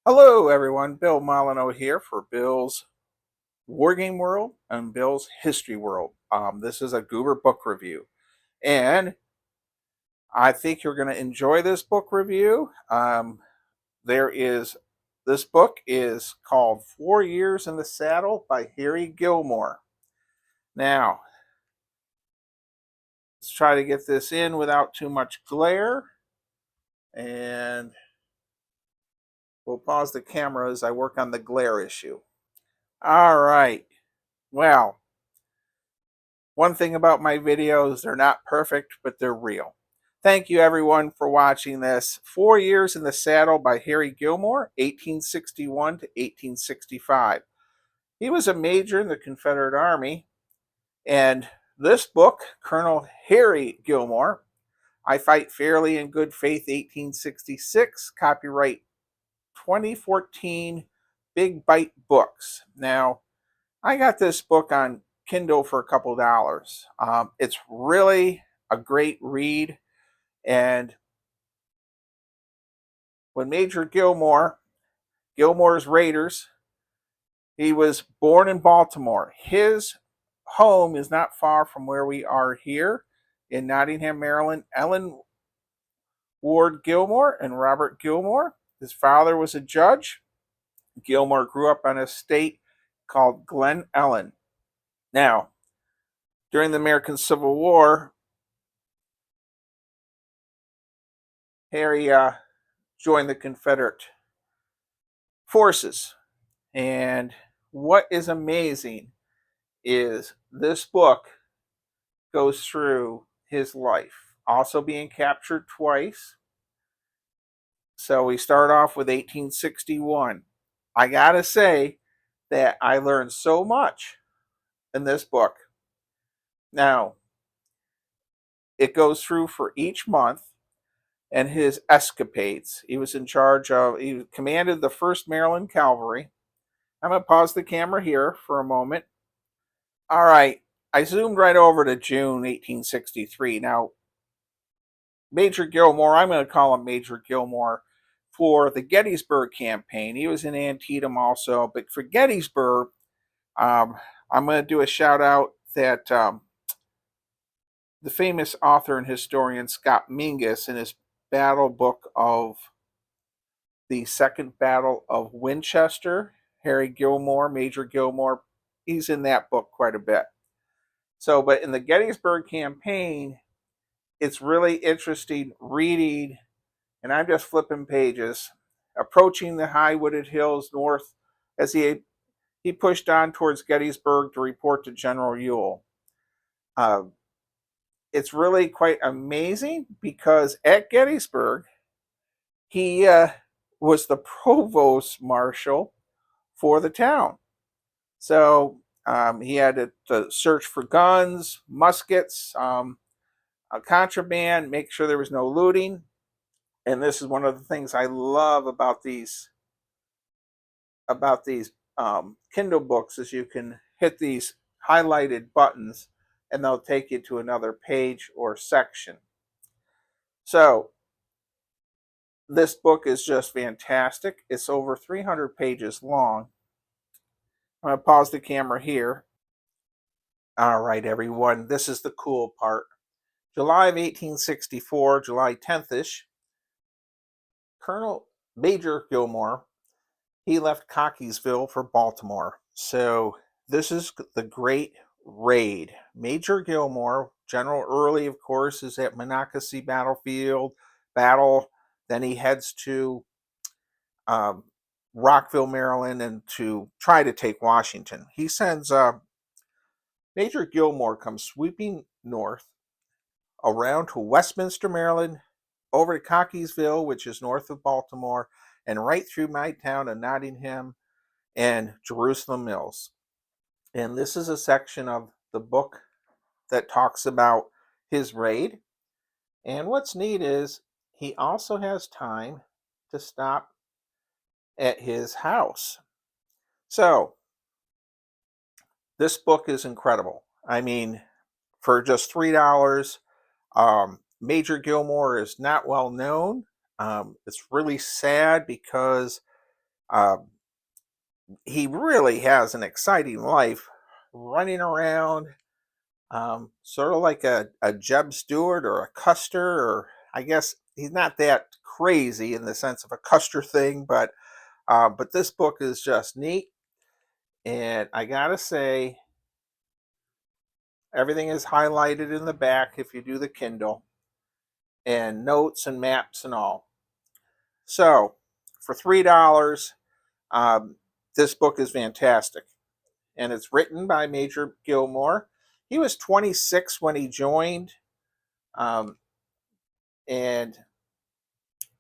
Hello, everyone. Bill Molyneux here for Bill's Wargame World and Bill's History World. This is a Goober book review, and I think you're going to enjoy this book review. There is this book is called 4 Years in the Saddle by Harry Gilmore. Now, let's try to get this in without too much glare, and we'll pause the camera as I work on the glare issue. All right. Well, one thing about my videos, they're not perfect, but they're real. Thank you everyone for watching this 4 Years in the Saddle by Harry Gilmore, 1861 to 1865. He was a major in the Confederate Army, and this book, Colonel Harry Gilmore, I Fight Fairly in Good Faith, 1866, copyright 2014, Big Bite Books. Now, I got this book on Kindle for a couple dollars. It's really a great read. And when Major Gilmore, Gilmore's Raiders, he was born in Baltimore. His home is not far from where we are here in Nottingham, Maryland. Ellen Ward Gilmore and Robert Gilmore. His father was a judge. Gilmore grew up on a estate called Glen Ellen. Now, during the American Civil War, Harry joined the Confederate forces. And what is amazing is this book goes through his life, also being captured twice. So we start off with 1861. I gotta say that I learned so much in this book. Now, it goes through for each month and his escapades. He was in charge of, he commanded the 1st Maryland Cavalry. I'm going to pause the camera here for a moment. All right, I zoomed right over to June 1863. Now, Major Gilmore, I'm going to call him Major Gilmore, for the Gettysburg campaign. He was in Antietam also, but for Gettysburg, I'm going to do a shout out that the famous author and historian Scott Mingus, in his battle book of the Second Battle of Winchester, Harry Gilmore, Major Gilmore, he's in that book quite a bit. So, but in the Gettysburg campaign, it's really interesting reading, and I'm just flipping pages, approaching the high wooded hills north as he pushed on towards Gettysburg to report to General Ewell. It's really quite amazing because at Gettysburg, he was the provost marshal for the town. So he had to search for guns, muskets, contraband, make sure there was no looting. And this is one of the things I love about these Kindle books is you can hit these highlighted buttons and they'll take you to another page or section. So this book is just fantastic. It's over 300 pages long. I'm going to pause the camera here. All right, everyone, this is the cool part. July of 1864, July 10th-ish, Colonel Major Gilmore, he left Cockeysville for Baltimore. So this is the Great Raid. Major Gilmore, General Early, of course, is at Monocacy battle. Then he heads to Rockville, Maryland, and to try to take Washington. He sends Major Gilmore comes sweeping north around to Westminster, Maryland, over to Cockeysville, which is north of Baltimore, and right through my town of Nottingham and Jerusalem Mills. And this is a section of the book that talks about his raid. And what's neat is he also has time to stop at his house. So this book is incredible. I mean, for just $3, Major Gilmore is not well known. It's really sad because Um, he really has an exciting life running around, sort of like a Jeb Stuart or a Custer, or I guess he's not that crazy in the sense of a Custer thing, but this book is just neat. And I gotta say, everything is highlighted in the back if you do the Kindle, and notes and maps and all. So for $3, um, this book is fantastic. And it's written by Major Gilmore. He was 26 when he joined, um, and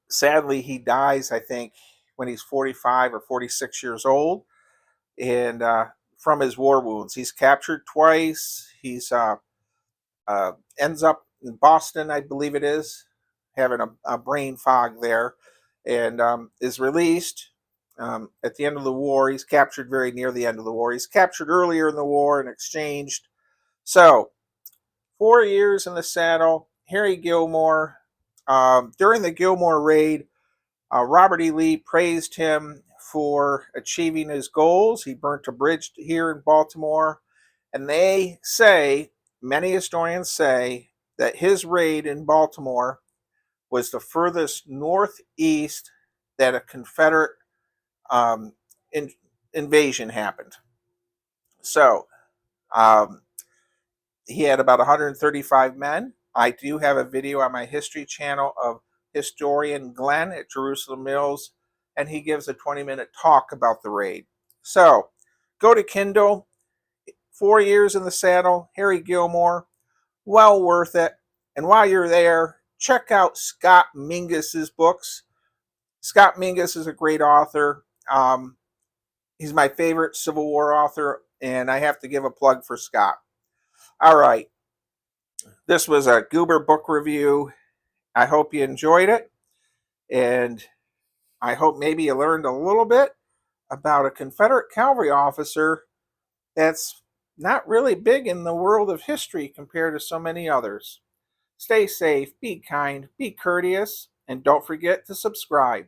sadly, he dies, I think, when he's 45 or 46 years old, and from his war wounds. He's captured twice. He's ends up in Boston, I believe it is, having a brain fog there, and is released at the end of the war. He's captured very near the end of the war. He's captured earlier in the war and exchanged. So, 4 years in the saddle, Harry Gilmore. During the Gilmore raid, Robert E. Lee praised him for achieving his goals. He burnt a bridge here in Baltimore. And they say, many historians say, that his raid in Baltimore was the furthest northeast that a Confederate um, in, invasion happened. So um, he had about 135 men. I do have a video on my history channel of historian Glenn at Jerusalem Mills, and he gives a 20-minute talk about the raid. So go to Kindle. 4 years in the saddle, Harry Gilmore, well worth it. And while you're there, check out Scott Mingus's books. Scott Mingus is a great author. He's my favorite Civil War author, and I have to give a plug for Scott. All right, this was a Goober book review. I hope you enjoyed it, and I hope maybe you learned a little bit about a Confederate cavalry officer that's not really big in the world of history compared to so many others. Stay safe, be kind, be courteous, and don't forget to subscribe.